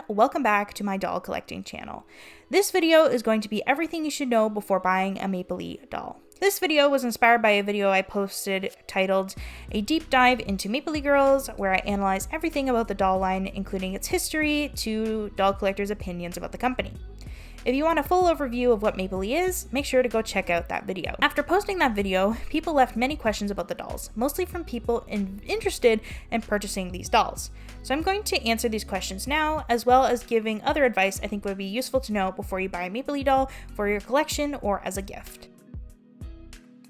welcome back to my doll collecting channel. This video is going to be everything you should know before buying a Maplelea doll. This video was inspired by a video I posted titled A Deep Dive into Maplelea Girls, where I analyze everything about the doll line, including its history to doll collectors' opinions about the company. If you want a full overview of what Maplelea is, make sure to go check out that video. After posting that video, people left many questions about the dolls, mostly from people interested in purchasing these dolls. So I'm going to answer these questions now, as well as giving other advice I think would be useful to know before you buy a Maplelea doll for your collection or as a gift.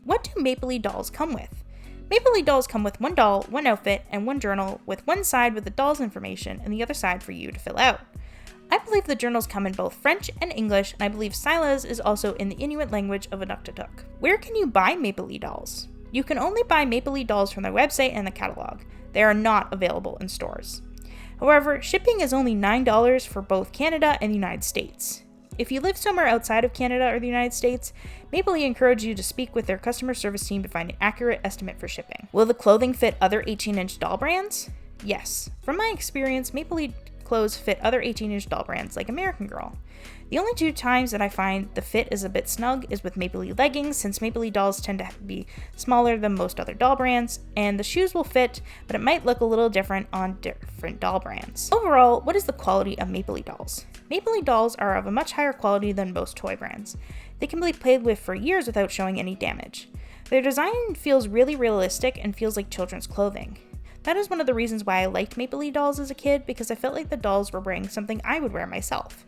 What do Maplelea dolls come with? Maplelea dolls come with one doll, one outfit, and one journal, with one side with the doll's information and the other side for you to fill out. I believe the journals come in both French and English, and I believe Silas is also in the Inuit language of Inuktitut. Where can you buy Maplelea dolls? You can only buy Maplelea dolls from their website and the catalog. They are not available in stores. However, shipping is only $9 for both Canada and the United States. If you live somewhere outside of Canada or the United States, Maplelea encourage you to speak with their customer service team to find an accurate estimate for shipping. Will the clothing fit other 18-inch doll brands? Yes. From my experience, Maplelea clothes fit other 18-inch doll brands like American Girl. The only two times that I find the fit is a bit snug is with Maplelea leggings, since Maplelea dolls tend to be smaller than most other doll brands, and the shoes will fit, but it might look a little different on different doll brands. Overall, what is the quality of Maplelea dolls? Maplelea dolls are of a much higher quality than most toy brands. They can be played with for years without showing any damage. Their design feels really realistic and feels like children's clothing. That is one of the reasons why I liked Maplelea dolls as a kid, because I felt like the dolls were wearing something I would wear myself.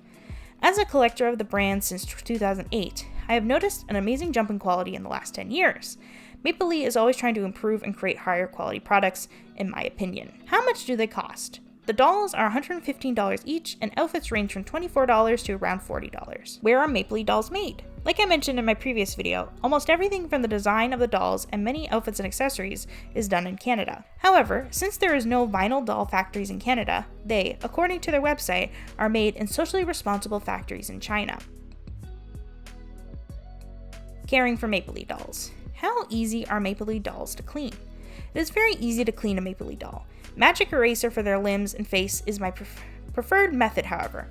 As a collector of the brand since 2008, I have noticed an amazing jump in quality in the last 10 years. Maplelea is always trying to improve and create higher quality products, in my opinion. How much do they cost? The dolls are $115 each, and outfits range from $24 to around $40. Where are Maplelea dolls made? Like I mentioned in my previous video, almost everything from the design of the dolls and many outfits and accessories is done in Canada. However, since there is no vinyl doll factories in Canada, they, according to their website, are made in socially responsible factories in China. Caring for Maplelea dolls. How easy are Maplelea dolls to clean? It is very easy to clean a Maplelea doll. Magic eraser for their limbs and face is my preferred method, however.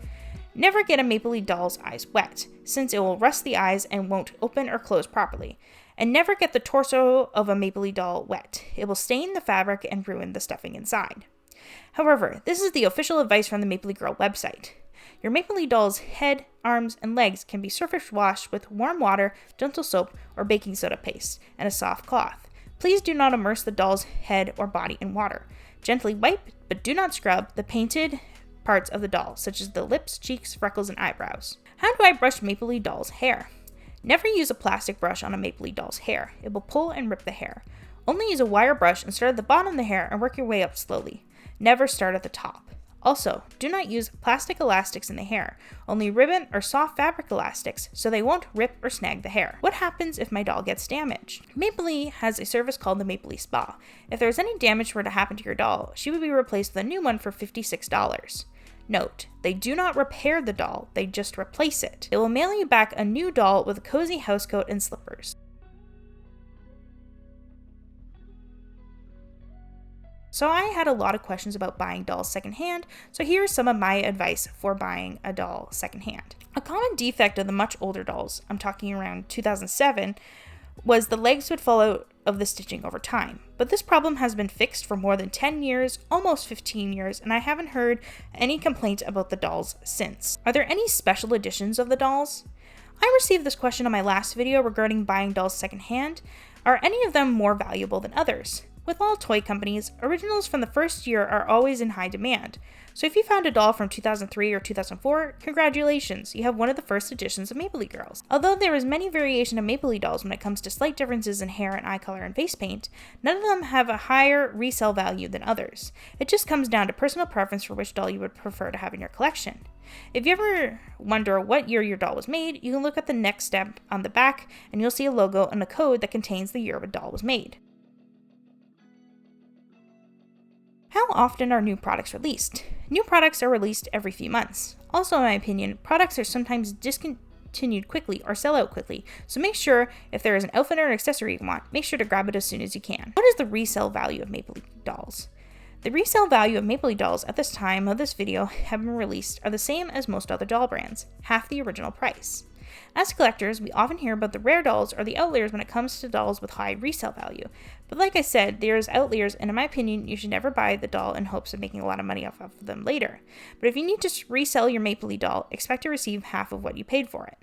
Never get a Maplelea doll's eyes wet, since it will rust the eyes and won't open or close properly. And never get the torso of a Maplelea doll wet. It will stain the fabric and ruin the stuffing inside. However, this is the official advice from the Maplelea Girl website. Your Maplelea doll's head, arms, and legs can be surface washed with warm water, gentle soap, or baking soda paste, and a soft cloth. Please do not immerse the doll's head or body in water. Gently wipe, but do not scrub, the painted parts of the doll, such as the lips, cheeks, freckles, and eyebrows. How do I brush Maplelea doll's hair? Never use a plastic brush on a Maplelea doll's hair. It will pull and rip the hair. Only use a wire brush and start at the bottom of the hair and work your way up slowly. Never start at the top. Also, do not use plastic elastics in the hair, only ribbon or soft fabric elastics so they won't rip or snag the hair. What happens if my doll gets damaged? Maplelea has a service called the Maplelea Spa. If there is any damage were to happen to your doll, she would be replaced with a new one for $56. Note, they do not repair the doll, they just replace it. They will mail you back a new doll with a cozy housecoat and slippers. So I had a lot of questions about buying dolls secondhand, so here is some of my advice for buying a doll secondhand. A common defect of the much older dolls, I'm talking around 2007, was the legs would fall out of the stitching over time. But this problem has been fixed for more than 10 years, almost 15 years, and I haven't heard any complaints about the dolls since. Are there any special editions of the dolls? I received this question on my last video regarding buying dolls secondhand. Are any of them more valuable than others? With all toy companies, originals from the first year are always in high demand. So if you found a doll from 2003 or 2004, congratulations, you have one of the first editions of Maplelea Girls. Although there is many variation of Maplelea dolls when it comes to slight differences in hair and eye color and face paint, none of them have a higher resale value than others. It just comes down to personal preference for which doll you would prefer to have in your collection. If you ever wonder what year your doll was made, you can look at the next step on the back and you'll see a logo and a code that contains the year a doll was made. How often are new products released? New products are released every few months. Also, in my opinion, products are sometimes discontinued quickly or sell out quickly, so make sure if there is an outfit or an accessory you want, make sure to grab it as soon as you can. What is the resale value of Maplelea dolls? The resale value of Maplelea dolls at this time of this video have been released are the same as most other doll brands, half the original price. As collectors, we often hear about the rare dolls or the outliers when it comes to dolls with high resale value. But like I said, there's outliers, and in my opinion, you should never buy the doll in hopes of making a lot of money off of them later. But if you need to resell your Maplelea doll, expect to receive half of what you paid for it.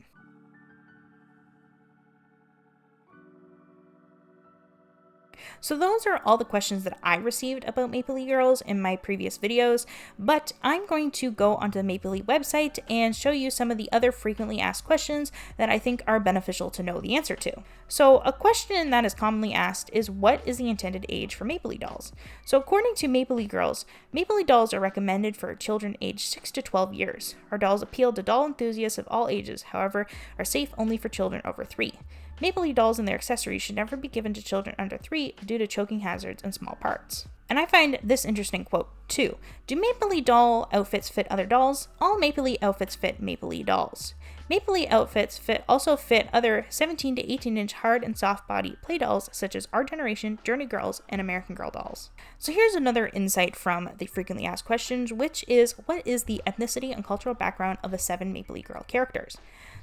So those are all the questions that I received about Maplelea Girls in my previous videos, but I'm going to go onto the Maplelea website and show you some of the other frequently asked questions that I think are beneficial to know the answer to. So a question that is commonly asked is, what is the intended age for Maplelea dolls? So according to Maplelea Girls, Maplelea dolls are recommended for children aged 6 to 12 years. Our dolls appeal to doll enthusiasts of all ages, however, are safe only for children over 3. Maplelea dolls and their accessories should never be given to children under 3 due to choking hazards and small parts. And I find this interesting quote too. Do Maplelea doll outfits fit other dolls? All Maplelea outfits fit Maplelea dolls. Maplelea outfits also fit other 17 to 18 inch hard and soft body play dolls such as Our Generation, Journey Girls, and American Girl dolls. So here's another insight from the frequently asked questions, which is, what is the ethnicity and cultural background of the 7 Maplelea Girl characters?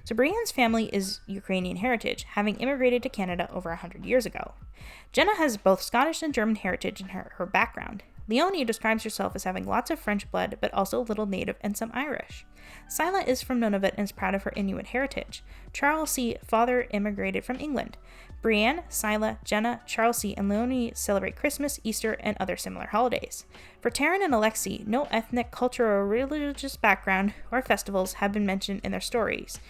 So Brienne's family is Ukrainian heritage, having immigrated to Canada over 100 years ago. Jenna has both Scottish and German heritage in her background. Leonie describes herself as having lots of French blood, but also a little Native and some Irish. Sila is from Nunavut and is proud of her Inuit heritage. Charles C. father immigrated from England. Brienne, Sila, Jenna, Charles C., and Leonie celebrate Christmas, Easter, and other similar holidays. For Taryn and Alexi, no ethnic, cultural, or religious background or festivals have been mentioned in their stories,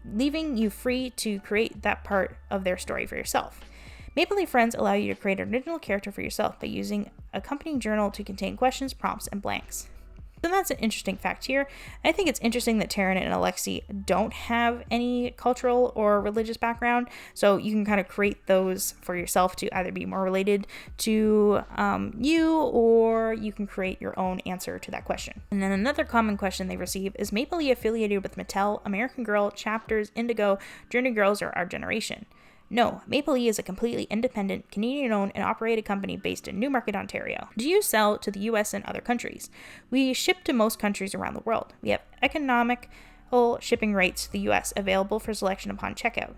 leaving you free to create that part of their story for yourself. Maplelea Friends allow you to create an original character for yourself by using accompanying journal to contain questions, prompts, and blanks. So that's an interesting fact here. I think it's interesting that Taryn and Alexi don't have any cultural or religious background, so you can kind of create those for yourself to either be more related to you, or you can create your own answer to that question. And then another common question they receive is, Maplelea affiliated with Mattel, American Girl, Chapters, Indigo, Journey Girls, or Our Generation? No, Maplelea is a completely independent, Canadian-owned and operated company based in Newmarket, Ontario. Do you sell to the US and other countries? We ship to most countries around the world. We have economical shipping rates to the US available for selection upon checkout.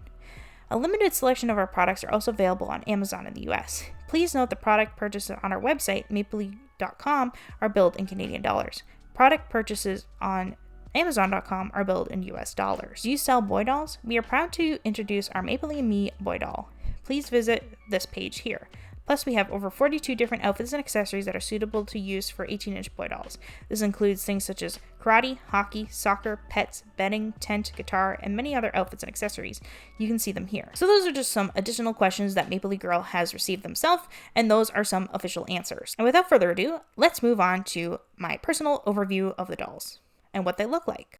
A limited selection of our products are also available on Amazon in the US. Please note the product purchases on our website, maplelea.com, are billed in Canadian dollars. Product purchases on Amazon.com are billed in US dollars. Do you sell boy dolls? We are proud to introduce our Maplelea Me boy doll. Please visit this page here. Plus, we have over 42 different outfits and accessories that are suitable to use for 18-inch boy dolls. This includes things such as karate, hockey, soccer, pets, bedding, tent, guitar, and many other outfits and accessories. You can see them here. So those are just some additional questions that Maplelea Girl has received themselves, and those are some official answers. And without further ado, let's move on to my personal overview of the dolls and what they look like.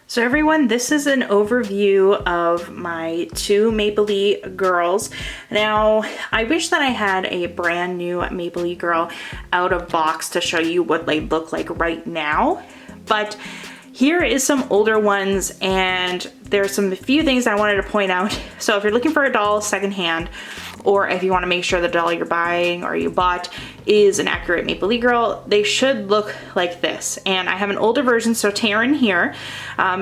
So everyone, this is an overview of my 2 Maplelea Girls. Now, I wish that I had a brand new Maplelea Girl out of box to show you what they look like right now, but here is some older ones, and there's a few things I wanted to point out. So if you're looking for a doll secondhand, or if you want to make sure the doll you're buying or you bought is an accurate Maplelea Girl, they should look like this. And I have an older version, so Taryn here,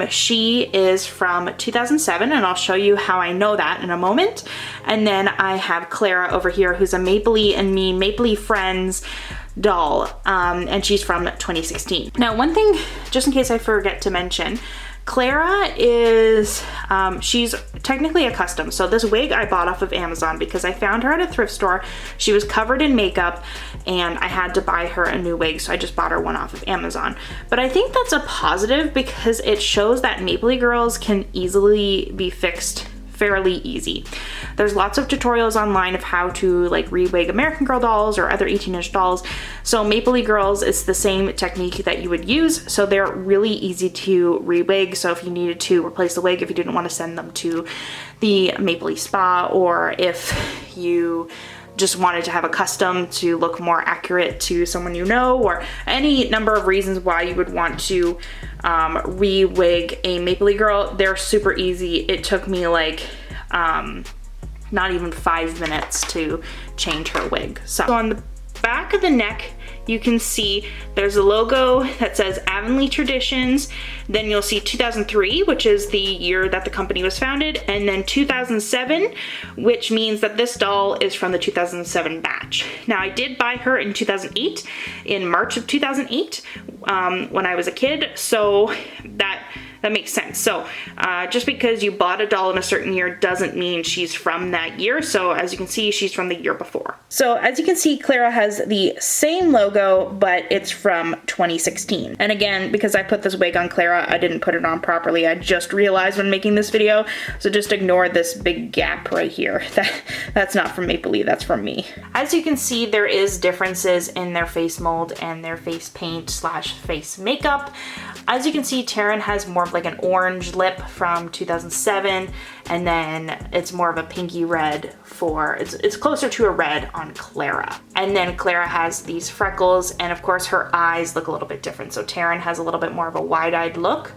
she is from 2007, and I'll show you how I know that in a moment. And then I have Clara over here, who's a Maplelea and Me, Maplelea Friends doll, and she's from 2016. Now, one thing, just in case I forget to mention, Clara is, she's technically a custom. So this wig I bought off of Amazon because I found her at a thrift store. She was covered in makeup and I had to buy her a new wig, so I just bought her one off of Amazon. But I think that's a positive because it shows that Maplelea Girls can easily be fixed fairly easy. There's lots of tutorials online of how to like re-wig American Girl dolls or other 18-inch dolls. So Maplelea Girls is the same technique that you would use. So they're really easy to re-wig. So if you needed to replace the wig, if you didn't want to send them to the Maplelea spa, or if you just wanted to have a custom to look more accurate to someone you know, or any number of reasons why you would want to re-wig a Maplelea Girl, they're super easy. It took me like not even 5 minutes to change her wig. So on the back of the neck, you can see there's a logo that says Avonlea Traditions. Then you'll see 2003, which is the year that the company was founded, and then 2007, which means that this doll is from the 2007 batch. Now, I did buy her in 2008, in March of 2008, when I was a kid, so that makes sense. So just because you bought a doll in a certain year doesn't mean she's from that year. So as you can see, she's from the year before. So as you can see, Clara has the same logo, but it's from 2016. And again, because I put this wig on Clara, I didn't put it on properly. I just realized when making this video. So just ignore this big gap right here. That's not from Maplelea, that's from me. As you can see, there is differences in their face mold and their face paint / face makeup. As you can see, Taryn has more of like an orange lip from 2007, and then it's more of a pinky red for, it's closer to a red on Clara. And then Clara has these freckles, and of course her eyes look a little bit different. So Taryn has a little bit more of a wide-eyed look,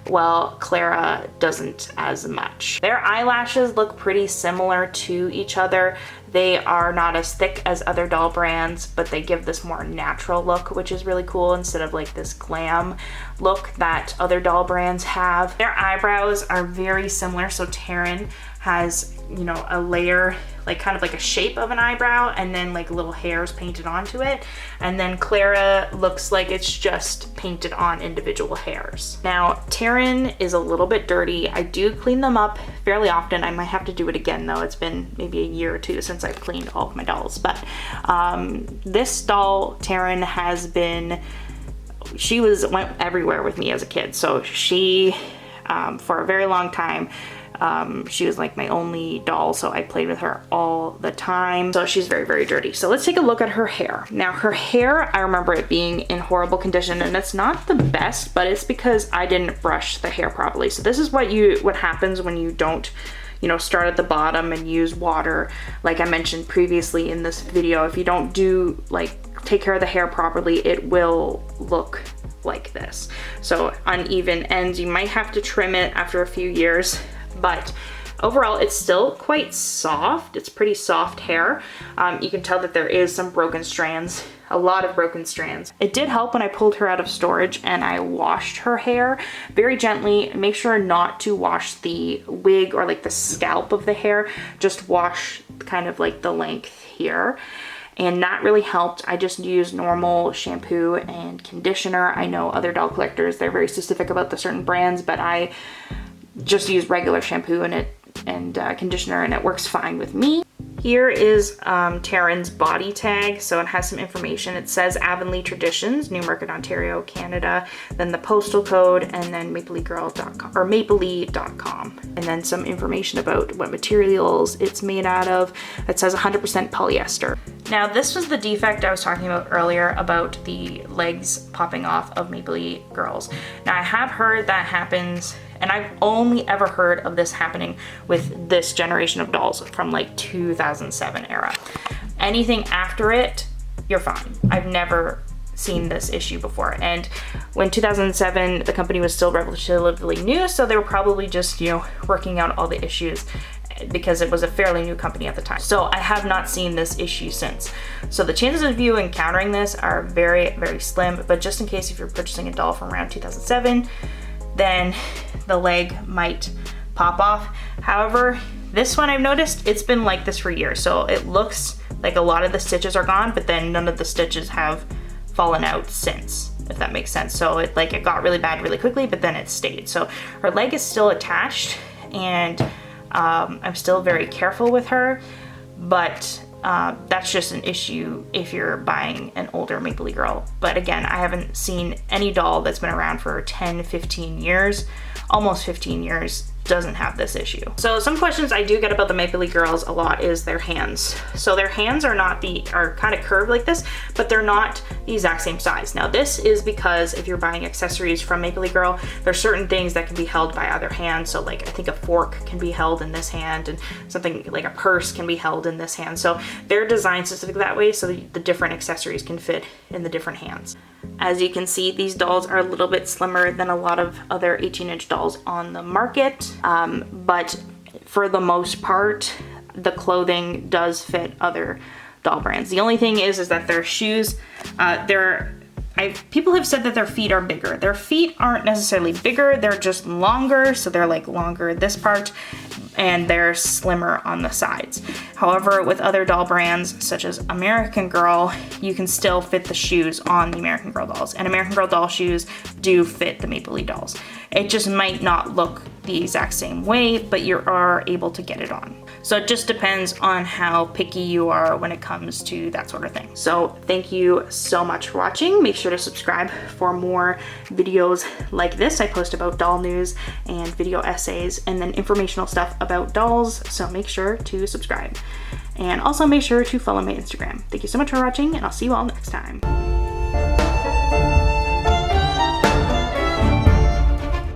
while Clara doesn't as much. Their eyelashes look pretty similar to each other. They are not as thick as other doll brands, but they give this more natural look, which is really cool, instead of like this glam look that other doll brands have. Their eyebrows are very similar. So Taryn has, you know, a layer, like kind of like a shape of an eyebrow, and then like little hairs painted onto it. And then Clara looks like it's just painted on individual hairs. Now, Taryn is a little bit dirty. I do clean them up fairly often. I might have to do it again though. It's been maybe a year or two since I've cleaned all of my dolls. But this doll, Taryn, has been, she went everywhere with me as a kid. So she, for a very long time, she was like my only doll, so I played with her all the time. So she's very, very dirty. So let's take a look at her hair. Now her hair, I remember it being in horrible condition, and it's not the best, but it's because I didn't brush the hair properly. So this is what happens when you don't, you know, start at the bottom and use water. Like I mentioned previously in this video, if you don't take care of the hair properly, it will look like this. So uneven ends, you might have to trim it after a few years. But overall, it's still quite soft. It's pretty soft hair. You can tell that there is some broken strands, a lot of broken strands. It did help when I pulled her out of storage and I washed her hair very gently. Make sure not to wash the wig or like the scalp of the hair. Just wash kind of like the length here. And that really helped. I just used normal shampoo and conditioner. I know other doll collectors, they're very specific about the certain brands, but I just use regular shampoo and conditioner, and it works fine with me. Here is Taryn's body tag. So it has some information. It says Avonlea Traditions, Newmarket, Ontario, Canada, then the postal code, and then maplelegirl.com or maplelea.com. And then some information about what materials it's made out of. It says 100% polyester. Now this was the defect I was talking about earlier about the legs popping off of Maplelea girls. Now I have heard that happens, and I've only ever heard of this happening with this generation of dolls from like 2007 era. Anything after it, you're fine. I've never seen this issue before. And when 2007, the company was still relatively new, so they were probably just, you know, working out all the issues because it was a fairly new company at the time. So I have not seen this issue since. So the chances of you encountering this are very, very slim, but just in case if you're purchasing a doll from around 2007, then the leg might pop off. However, this one I've noticed, it's been like this for years. So it looks like a lot of the stitches are gone, but then none of the stitches have fallen out since, if that makes sense. So it got really bad really quickly, but then it stayed. So her leg is still attached, and I'm still very careful with her, but that's just an issue if you're buying an older Maplelea girl. But again, I haven't seen any doll that's been around for 10, 15 years, almost 15 years, doesn't have this issue. So some questions I do get about the Maplelea girls a lot is their hands. So their hands are kind of curved like this, but they're not the exact same size. Now this is because if you're buying accessories from Maplelea girl, there's certain things that can be held by other hands. So like I think a fork can be held in this hand, and something like a purse can be held in this hand. So they're designed specific that way so the different accessories can fit in the different hands. As you can see, these dolls are a little bit slimmer than a lot of other 18-inch dolls on the market, but for the most part, the clothing does fit other doll brands. The only thing is that their shoes, people have said that their feet are bigger. Their feet aren't necessarily bigger, they're just longer, so they're like longer this part, and they're slimmer on the sides. However, with other doll brands such as American Girl, you can still fit the shoes on the American Girl dolls, and American Girl doll shoes do fit the Maplelea dolls. It just might not look the exact same way, but you are able to get it on. So it just depends on how picky you are when it comes to that sort of thing. So thank you so much for watching. Make sure to subscribe for more videos like this. I post about doll news and video essays and then informational stuff about dolls. So make sure to subscribe. And also make sure to follow my Instagram. Thank you so much for watching, and I'll see you all next time.